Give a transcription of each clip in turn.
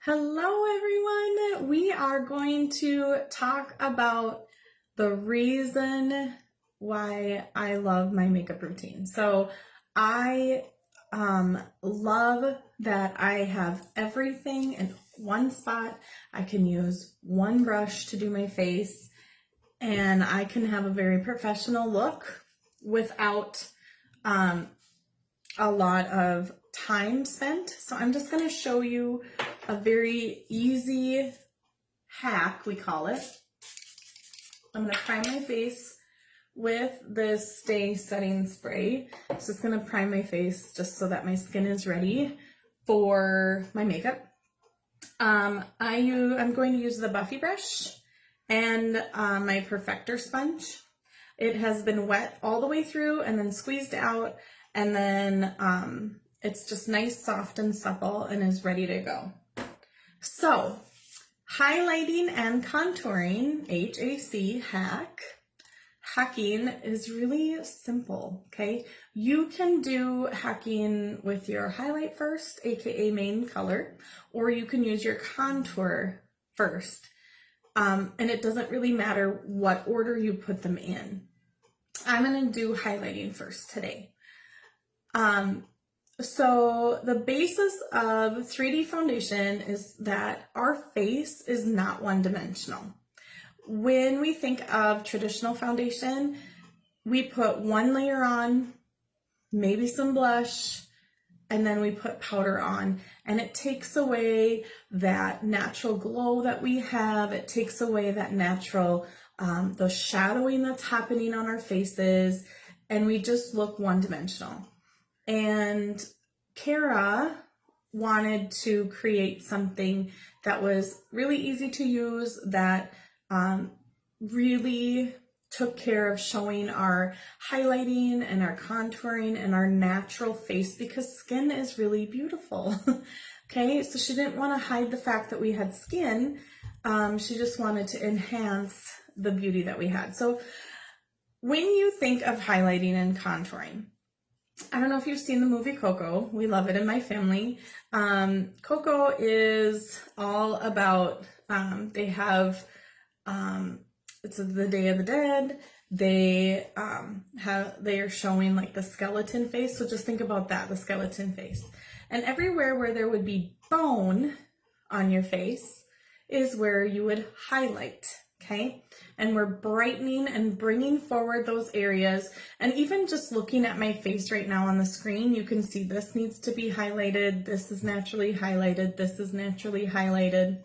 Hello everyone! We are going to talk about the reason why I love my makeup routine. So I love that I have everything in one spot. I can use one brush to do my face and I can have a very professional look without a lot of time spent. So I'm just going to show you a very easy hack, we call it. I'm going to prime my face with this Stay Setting Spray. So it's going to prime my face just so that my skin is ready for my makeup. I'm going to use the Buffy brush and my Perfector sponge. It has been wet all the way through and then squeezed out, and then it's just nice, soft, and supple and is ready to go. So, highlighting and contouring, HAC, hack. Hacking is really simple, okay? You can do hacking with your highlight first, aka main color, or you can use your contour first. And it doesn't really matter what order you put them in. I'm gonna do highlighting first today. So the basis of 3D foundation is that our face is not one-dimensional. When we think of traditional foundation, we put one layer on, maybe some blush, and then we put powder on, and it takes away that natural glow that we have. It takes away that natural, the shadowing that's happening on our faces, and we just look one-dimensional. And Kara wanted to create something that was really easy to use, that really took care of showing our highlighting and our contouring and our natural face, because skin is really beautiful. Okay, so she didn't want to hide the fact that we had skin. She just wanted to enhance the beauty that we had. So when you think of highlighting and contouring, I don't know if you've seen the movie Coco. We love it in my family. Coco is all about, they have, it's the Day of the Dead. They are showing like the skeleton face. So just think about that, the skeleton face. And everywhere where there would be bone on your face is where you would highlight. Okay, and we're brightening and bringing forward those areas. And even just looking at my face right now on the screen, you can see this needs to be highlighted. This is naturally highlighted. This is naturally highlighted.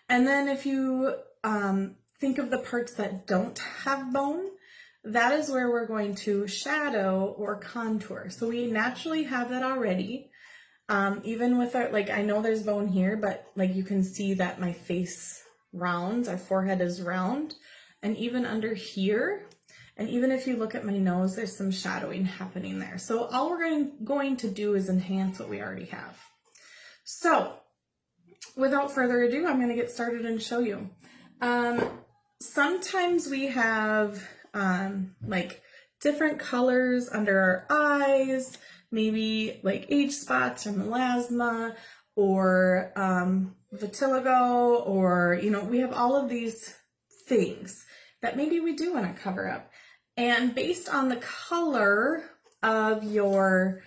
And then if you think of the parts that don't have bone, that is where we're going to shadow or contour. So we naturally have that already. Even with our, like, I know there's bone here, but like you can see that my face rounds, our forehead is round, and even under here, and even if you look at my nose, there's some shadowing happening there. So all we're going to do is enhance what we already have. So without further ado, I'm going to get started and show you. Sometimes we have like different colors under our eyes, maybe like age spots or melasma, or vitiligo, or, you know, we have all of these things that maybe we do want to cover up. And based on the color of your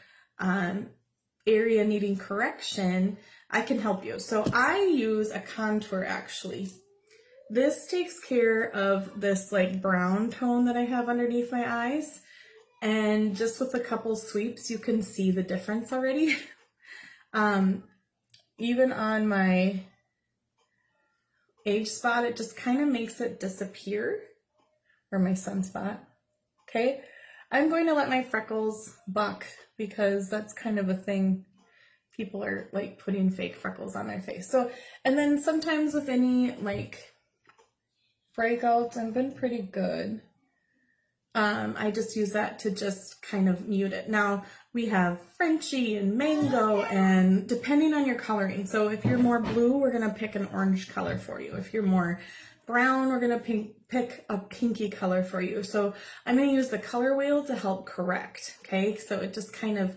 area needing correction, I can help you. So I use a contour actually. This takes care of this like brown tone that I have underneath my eyes. And just with a couple sweeps, you can see the difference already. Even on my age spot, it just kind of makes it disappear, or my sunspot. Okay, I'm going to let my freckles buck, because that's kind of a thing. People are like putting fake freckles on their face. So, and then sometimes with any like breakouts, I've been pretty good. I just use that to just kind of mute it. Now we have Frenchie and Mango, and depending on your coloring. So if you're more blue, we're going to pick an orange color for you. If you're more brown, we're going to pick a pinky color for you. So I'm going to use the color wheel to help correct. Okay, so it just kind of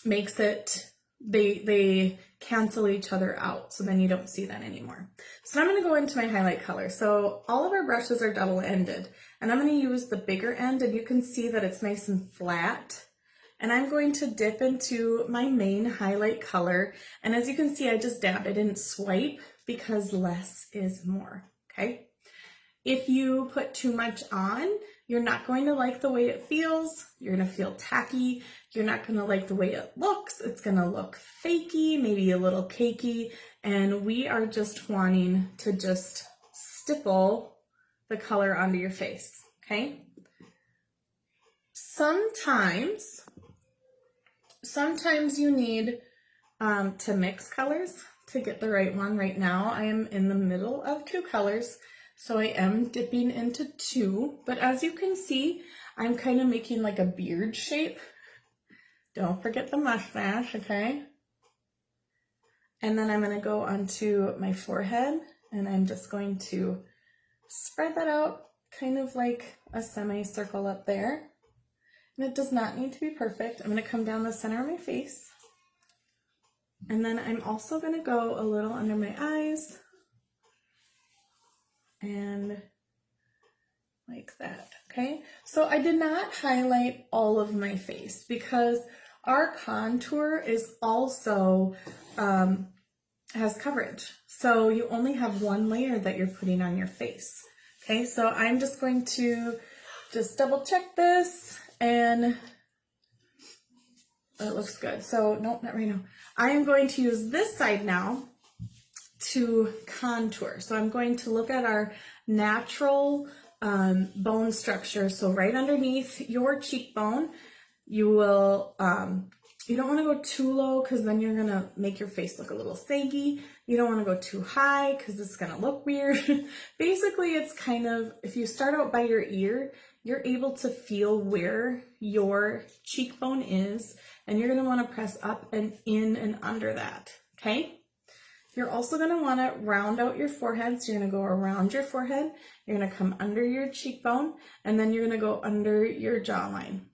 makes it they cancel each other out, so then you don't see that anymore. So I'm going to go into my highlight color. So all of our brushes are double-ended, and I'm going to use the bigger end, and you can see that it's nice and flat. And I'm going to dip into my main highlight color, and as you can see, I just dabbed. I didn't swipe because less is more, okay? If you put too much on, you're not going to like the way it feels. You're going to feel tacky. You're not going to like the way it looks. It's going to look fakey, maybe a little cakey. And we are just wanting to just stipple the color onto your face, okay? Sometimes you need to mix colors to get the right one. Right now, I am in the middle of two colors. So I am dipping into two, but as you can see, I'm kind of making like a beard shape. Don't forget the mustache, okay? And then I'm going to go onto my forehead, and I'm just going to spread that out kind of like a semicircle up there. And it does not need to be perfect. I'm going to come down the center of my face. And then I'm also going to go a little under my eyes. And like that, okay? So I did not highlight all of my face because our contour is also, has coverage. So you only have one layer that you're putting on your face, okay? So I'm just going to just double check this, and it looks good. So no, not right now. I am going to use this side now to contour. So I'm going to look at our natural bone structure. So right underneath your cheekbone, you will, you don't want to go too low because then you're going to make your face look a little saggy. You don't want to go too high because it's going to look weird. Basically, it's kind of, if you start out by your ear, you're able to feel where your cheekbone is, and you're going to want to press up and in and under that, okay? You're also going to want to round out your forehead. So you're going to go around your forehead, you're going to come under your cheekbone, and then you're going to go under your jawline.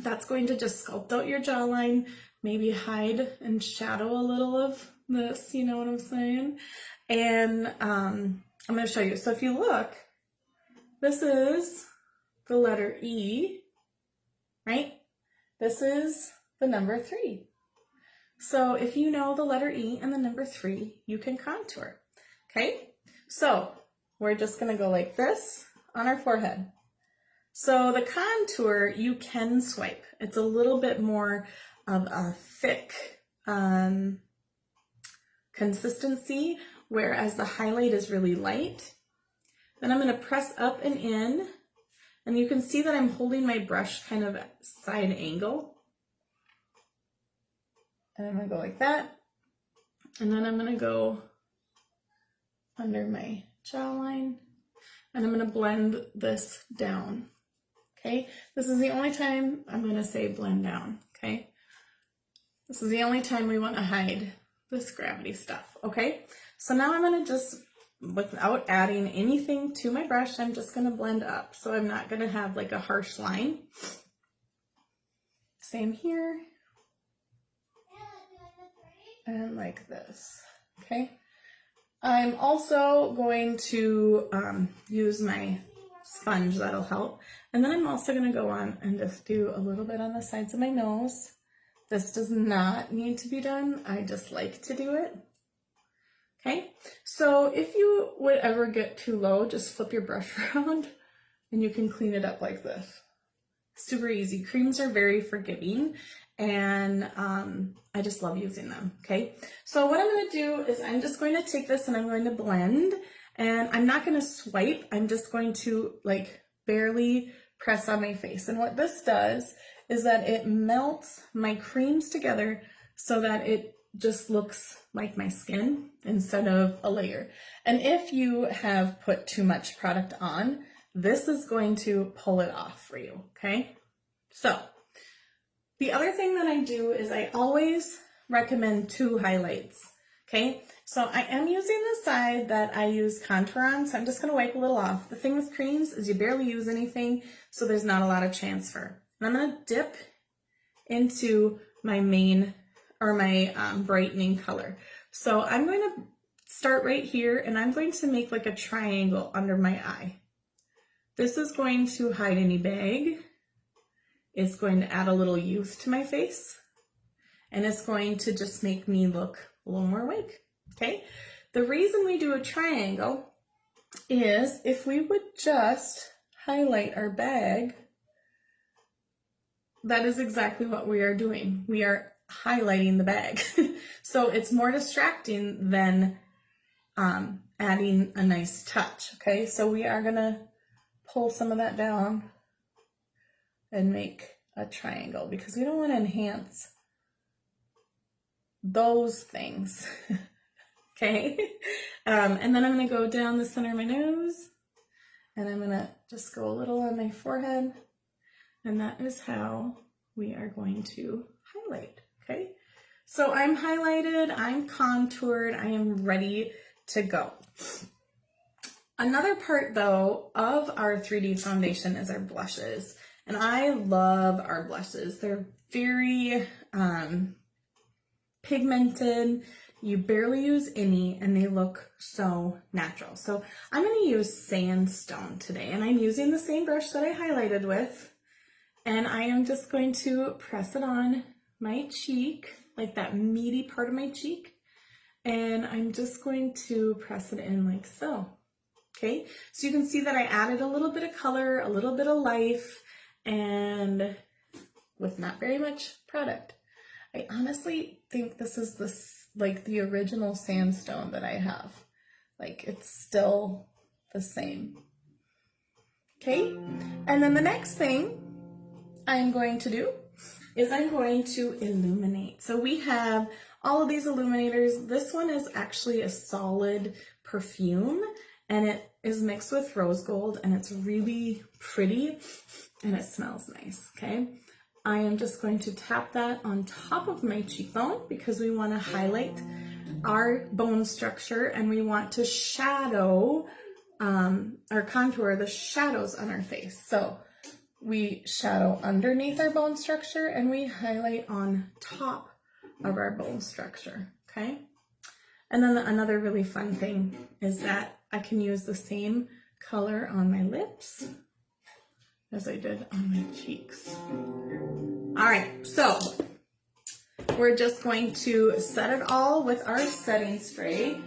That's going to just sculpt out your jawline, maybe hide and shadow a little of this, you know what I'm saying? And I'm going to show you. So if you look, this is the letter E, right? This is the number 3. So if you know the letter E and the number 3, you can contour, okay? So we're just gonna go like this on our forehead. So the contour, you can swipe. It's a little bit more of a thick consistency, whereas the highlight is really light. Then I'm gonna press up and in, and you can see that I'm holding my brush kind of at side angle. And I'm going to go like that. And then I'm going to go under my jawline. And I'm going to blend this down. Okay? This is the only time I'm going to say blend down. Okay? This is the only time we want to hide this gravity stuff. Okay? So now I'm going to just, without adding anything to my brush, I'm just going to blend up. So I'm not going to have like a harsh line. Same here. And like this, okay? I'm also going to use my sponge, that'll help. And then I'm also gonna go on and just do a little bit on the sides of my nose. This does not need to be done, I just like to do it. Okay, so if you would ever get too low, just flip your brush around and you can clean it up like this. Super easy. Creams are very forgiving, and I just love using them, okay? So what I'm going to do is I'm just going to take this and I'm going to blend, and I'm not going to swipe. I'm just going to like barely press on my face. And what this does is that it melts my creams together so that it just looks like my skin instead of a layer. And if you have put too much product on, this is going to pull it off for you, okay? So the other thing that I do is I always recommend 2 highlights, okay? So I am using the side that I use contour on, so I'm just gonna wipe a little off. The thing with creams is you barely use anything, so there's not a lot of transfer. And I'm gonna dip into my main or my brightening color. So I'm going to start right here, and I'm going to make like a triangle under my eye. This is going to hide any bag. It's going to add a little youth to my face, and it's going to just make me look a little more awake, okay? The reason we do a triangle is if we would just highlight our bag, that is exactly what we are doing. We are highlighting the bag. So it's more distracting than adding a nice touch, okay? So we are gonna pull some of that down and make a triangle because we don't want to enhance those things. Okay, and then I'm going to go down the center of my nose, and I'm going to just go a little on my forehead, and that is how we are going to highlight, okay? So I'm highlighted, I'm contoured, I am ready to go. Another part, though, of our 3D foundation is our blushes, and I love our blushes. They're very pigmented. You barely use any, and they look so natural. So I'm going to use Sandstone today, and I'm using the same brush that I highlighted with, and I am just going to press it on my cheek, like that meaty part of my cheek, and I'm just going to press it in like so. Okay, so you can see that I added a little bit of color, a little bit of life, and with not very much product. I honestly think this is like the original Sandstone that I have. Like, it's still the same. Okay, and then the next thing I'm going to do is I'm going to illuminate. So we have all of these illuminators. This one is actually a solid perfume, and it is mixed with rose gold, and it's really pretty, and it smells nice, okay? I am just going to tap that on top of my cheekbone because we want to highlight our bone structure, and we want to shadow or contour the shadows on our face. So we shadow underneath our bone structure, and we highlight on top of our bone structure, okay? And then another really fun thing is that I can use the same color on my lips as I did on my cheeks. All right, so we're just going to set it all with our setting spray.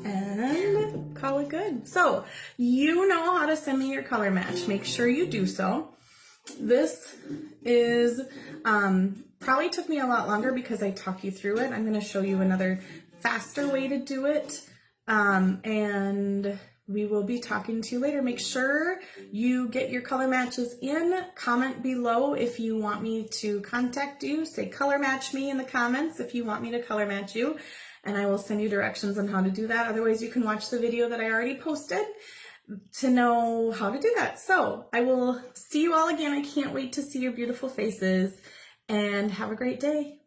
And call it good. So you know how to send me your color match. Make sure you do so. This is probably took me a lot longer because I talk you through it. I'm going to show you another faster way to do it. And we will be talking to you later. Make sure you get your color matches in. Comment below if you want me to contact you. Say color match me in the comments if you want me to color match you. And I will send you directions on how to do that. Otherwise, you can watch the video that I already posted to know how to do that. So I will see you all again. I can't wait to see your beautiful faces, and have a great day.